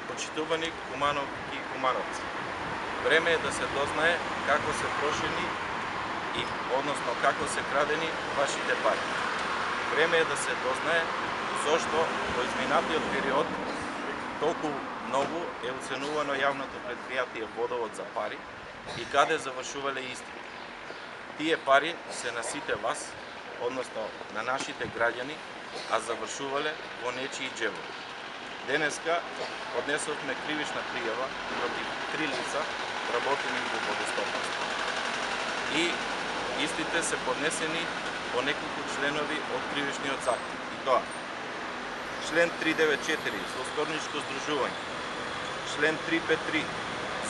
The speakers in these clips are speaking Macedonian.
Почитувани кумановки и кумановци, време е да се дознае како се трошени и односно како се крадени вашите пари. Време е да се дознае зошто во изминатиот период толку многу е оценувано јавното предпријатие Водовод за пари и каде завршувале истите. Тие пари се на сите вас, односно на нашите граѓани, а завршувале во нечии џебови. Денеска поднесовме кривична пријава против 3 лица работени во водостопанство. И истите се поднесени по неколку членови од кривичниот закон. И тоа: член 394 злосторничко здружување, член 353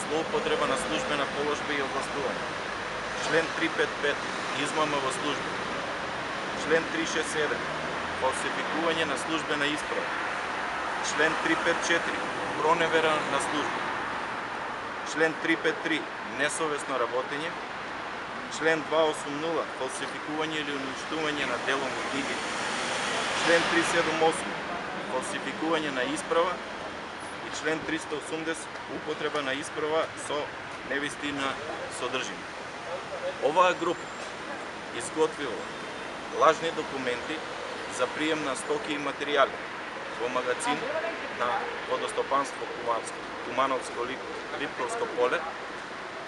злоупотреба на службена положба и овластување, член 355 измама во служба, член 367 фалсификување на службена исправа, член 354 проневера на служба, член 353 несовесно работење, член 280 фалсификување или уништување на делом од книги, член 378 фалсификување на исправа и член 380 употреба на исправа со невистина содржина. Оваа група изготвила лажни документи за прием на стоки и материјали во магазин на водостопанство Кумановско Липковско поле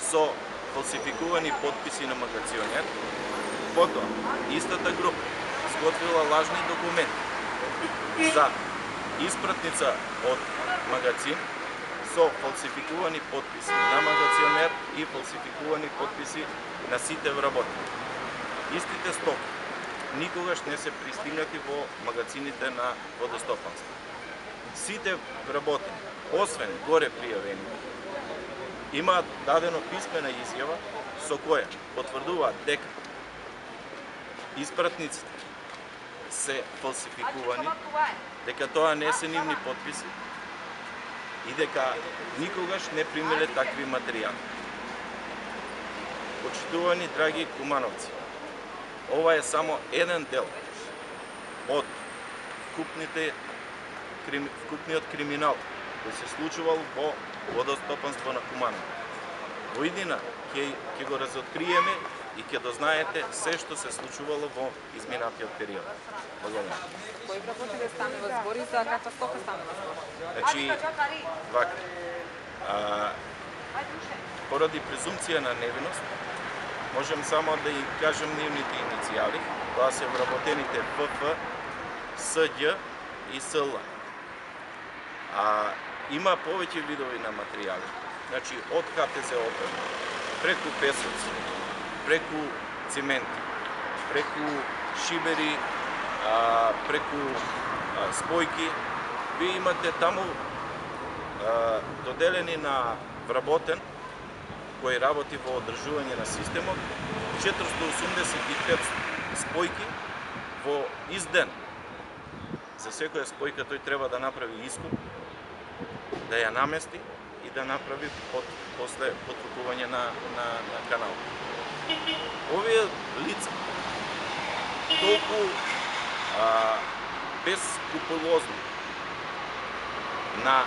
со фалсификувани подписи на магазионер. Потоа, истата група изготвила лажни документи за испратница од магазин со фалсификувани подписи на магазионер и фалсификувани подписи на сите вработени. Истите стоки никогаш не се пристигнати во магазините на водостопанство. Сите вработени, освен горе пријавени, имаат дадено писмена изјава со која потврдуваат дека испратниците се фалсификувани, дека тоа не се нивни подписи и дека никогаш не примиле такви материјали. Почитувани драги кумановци, ова е само еден дел од вкупниот криминал кој се случувал во водостопанство на Куманово. Во иднина ќе го разоткриеме и ќе дознаете се што се случувало во изминатиот период. Благодарам. Кои вработени станува збори за каква стока станува збор? Значи, вака. Поради презумција на невиност, можем само да и кажем нивните иницијали. Тоа се вработените ПФ, СД и СЛ. Има повеќе видови на материјали. Значи, од КТЗ опрема, преку песоци, преку цементи, преку шибери, преку спојки. Вие имате таму доделени на вработен кој работи во одржување на системот 485 спојки во изден. За секоја спојка тој треба да направи искуп, да ја намести и да направи после потрупување на канал. Овие лица толку безскрупулозно на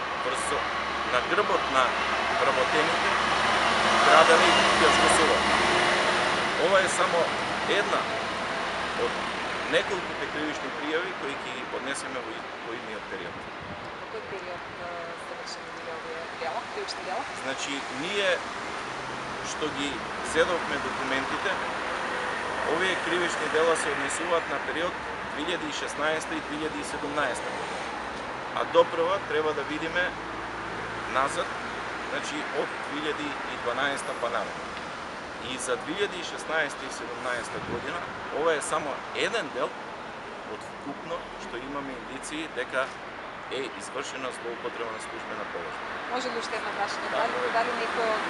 грбот на вработените градани ќе скосуваат. Ова е само една од неколку кривични пријави кои ќе ги поднесеме во идниот период. Кој период се вршени овие дела, кривични дела? Значи, ние што ги зедовме документите, овие кривични дела се однесуваат на период 2016 и 2017 година. А допрва треба да видиме назад, значи од 2012 па наваму. И за 2016 и 2017 година ова е само еден дел од вкупно што имаме индиции дека е извршена злоупотреба на службена положба. Може ли уште една прашање? Дали некој од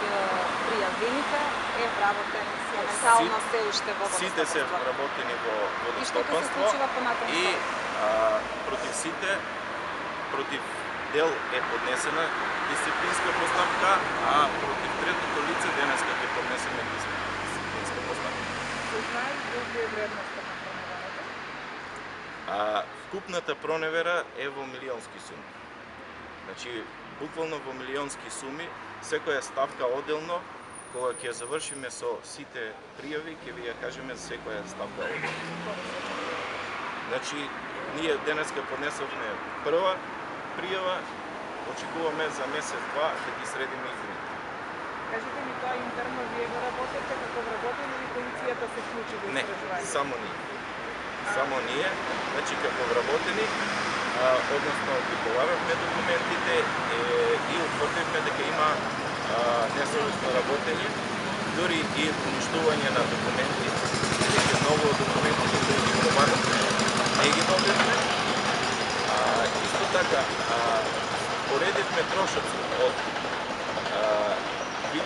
пријавените е вработен моментално се уште во водостопанство? Сите се вработени во водостопанство. И што се случува понатаму? И против сите, против дел е поднесена дисциплинска постапка, а против третото лице денеска ќе поднесеме дисциплинска постапка. Се знае колку е вредноста на проневерата? Вкупната проневера е во милионски суми. Значи, буквално во милионски суми, секоја ставка одделно, кога ќе завршиме со сите пријави, ќе ви ја кажеме за секоја ставка одделно. Значи, ние денеска поднесовме прва пријава, очекуваме за месец-два да ги средиме игрите. Кажете ми, тоа интерно вие го работите како вработен или полицијата се вклучи во Не, истражување? само ние. Само ние, значи како вработени, односно ги поваравме документите и утврдивме дека има несовесно работење, дури и уништување на документи, дека многу од документите кои ги поваравме не ги добивме. Исто така, поредивме трошоци од 2015,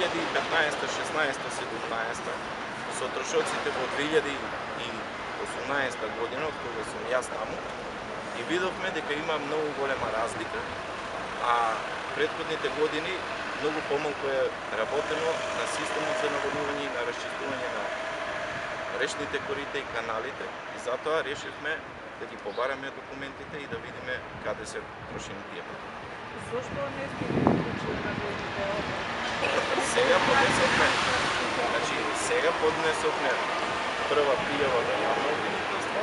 16, 17 со трошоците во 2018 година, од кога сум јас таму, и видовме дека има многу голема разлика, а претходните години многу помалку е работено на системот за наводнување и на расчистување на речните корита и каналите, и затоа решивме да ги побараме документите и да видиме каде се трошени тие пари. Зошто не сте ги вклучили на војните органи? Сега поднесовме, значи сега поднесовме прва пријава на јавно обвинителство,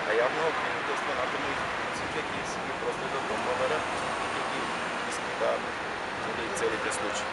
а јавно обвинителство натаму институциите ќе си ги проследат до МВР и ќе ги испитаат целите случаи.